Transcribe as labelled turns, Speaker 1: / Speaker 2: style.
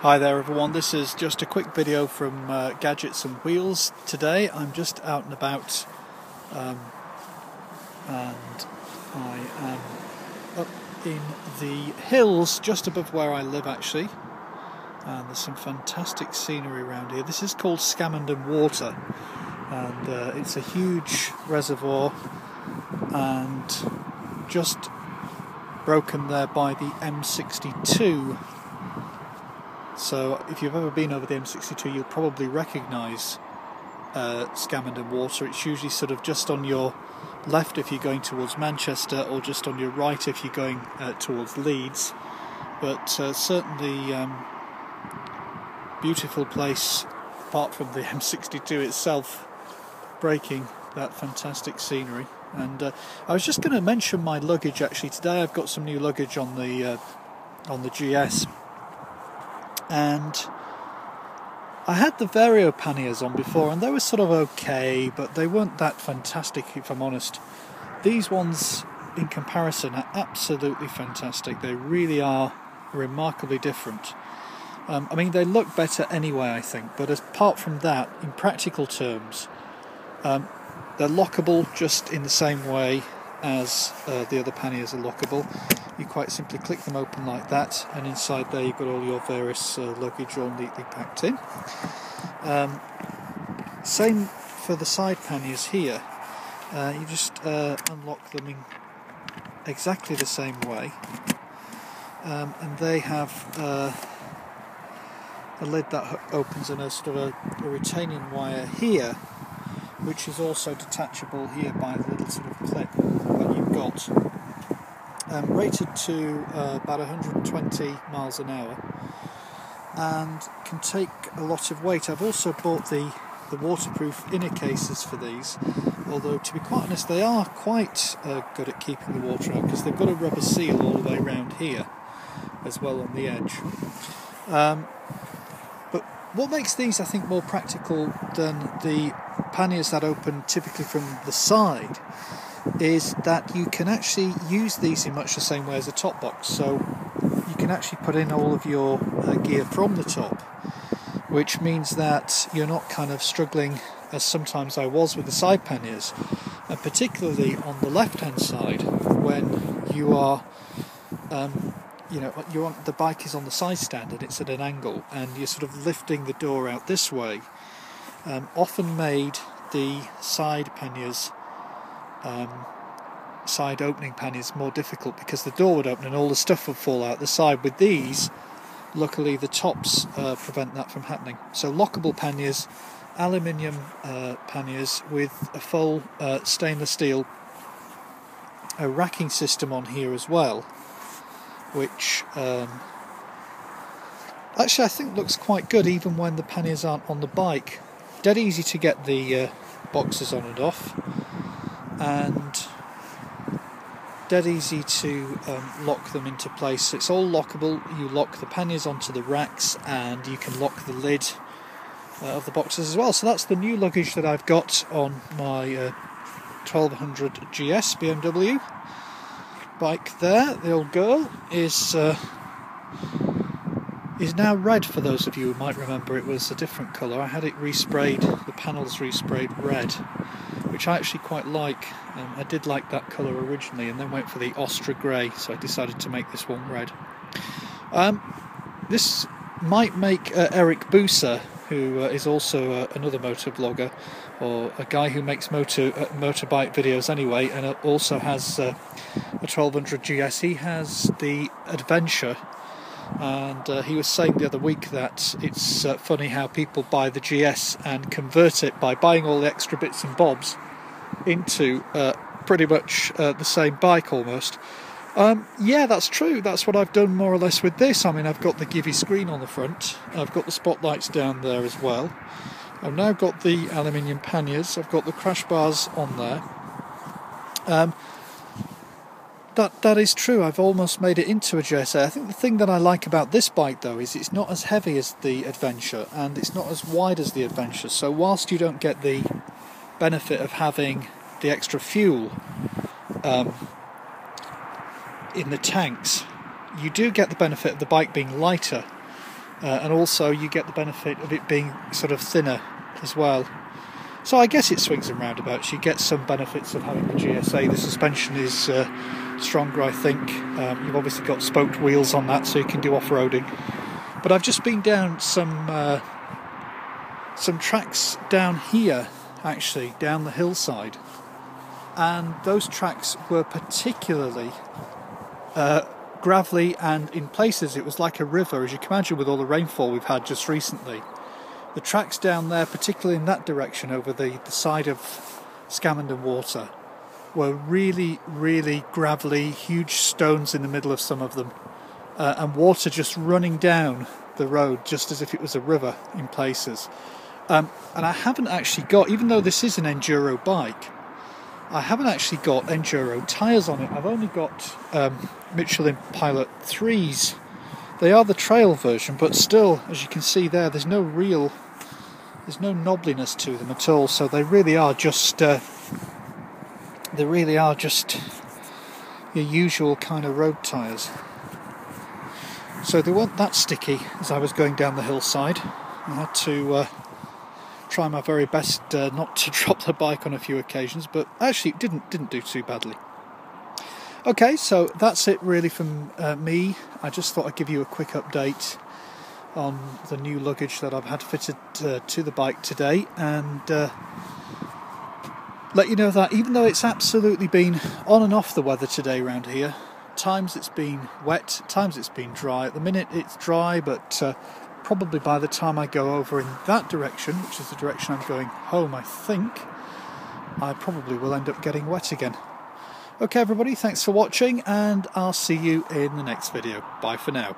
Speaker 1: Hi there everyone, this is just a quick video from Gadgets and Wheels. Today I'm just out and about and I am up in the hills just above where I live actually, and there's some fantastic scenery around here. This is called Scammonden water, and it's a huge reservoir and just broken there by the M62. So if you've ever been over the M62, you'll probably recognise Scammonden water. It's usually sort of just on your left if you're going towards Manchester, or just on your right if you're going towards Leeds. But certainly beautiful place, apart from the M62 itself breaking that fantastic scenery. And I was just going to mention my luggage actually. Today I've got some new luggage on the GS. And I had the Vario panniers on before, and they were sort of okay, but they weren't that fantastic if I'm honest. These ones in comparison are absolutely fantastic. They really are remarkably different. I mean, they look better anyway, I think, but apart from that, in practical terms, they're lockable just in the same way as the other panniers are lockable. You quite simply click them open like that, and inside there you've got all your various luggage all neatly packed in. Same for the side panniers here. You just unlock them in exactly the same way, and they have a lid that opens and a sort of a retaining wire here, which is also detachable here by a little sort of clip that you've got. Rated to about 120 miles an hour and can take a lot of weight. I've also bought the waterproof inner cases for these, although to be quite honest they are quite good at keeping the water out, because they've got a rubber seal all the way around here as well on the edge. But what makes these I think more practical than the panniers that open typically from the side is that you can actually use these in much the same way as a top box. So you can actually put in all of your gear from the top, which means that you're not kind of struggling as sometimes I was with the side panniers, and particularly on the left hand side when you are the bike is on the side stand and it's at an angle and you're sort of lifting the door out this way. Often made the side panniers, side opening panniers, more difficult because the door would open and all the stuff would fall out the side. With these, luckily the tops prevent that from happening. So lockable panniers, aluminium panniers with a full stainless steel racking system on here as well, which actually I think looks quite good even when the panniers aren't on the bike. Dead easy to get the boxes on and off, and dead easy to lock them into place. It's all lockable. You lock the panniers onto the racks and you can lock the lid of the boxes as well. So that's the new luggage that I've got on my 1200GS BMW bike there. The old girl is now red. For those of you who might remember, it was a different colour. I had it resprayed, the panels resprayed red, which I actually quite like. I did like that colour originally and then went for the Ostra grey, so I decided to make this one red. This might make Eric Buser, who is also another motor blogger, or a guy who makes motorbike videos anyway, and also has a 1200GS. He has the Adventure, and he was saying the other week that it's funny how people buy the GS and convert it by buying all the extra bits and bobs into pretty much the same bike almost. Yeah, that's true. That's what I've done more or less with this. I mean, I've got the Givy screen on the front, I've got the spotlights down there as well, I've now got the aluminium panniers, I've got the crash bars on there. That is true. I've almost made it into a JSA. I think the thing that I like about this bike though is it's not as heavy as the Adventure and it's not as wide as the Adventure, so whilst you don't get the benefit of having the extra fuel in the tanks, you do get the benefit of the bike being lighter and also you get the benefit of it being sort of thinner as well. So I guess it swings and roundabouts. You get some benefits of having the GSA. The suspension is stronger, I think. You've obviously got spoked wheels on that, so you can do off-roading. But I've just been down some tracks down here, actually, down the hillside. And those tracks were particularly gravelly, and in places it was like a river, as you can imagine with all the rainfall we've had just recently. The tracks down there, particularly in that direction over the side of Scammonden water, were really, really gravelly, huge stones in the middle of some of them, and water just running down the road just as if it was a river in places. And I haven't actually got, even though this is an enduro bike, I haven't actually got enduro tyres on it. I've only got Michelin Pilot 3s. They are the trail version, but still, as you can see there, there's no knobbliness to them at all. So they really are just your usual kind of road tyres. So they weren't that sticky as I was going down the hillside. I had to try my very best not to drop the bike on a few occasions, but actually it didn't do too badly. Okay, so that's it really from me. I just thought I'd give you a quick update on the new luggage that I've had fitted to the bike today, and let you know that even though it's absolutely been on and off the weather today around here, times it's been wet, times it's been dry. At the minute it's dry, but probably by the time I go over in that direction, which is the direction I'm going home, I think I probably will end up getting wet again. Okay everybody, thanks for watching, and I'll see you in the next video. Bye for now.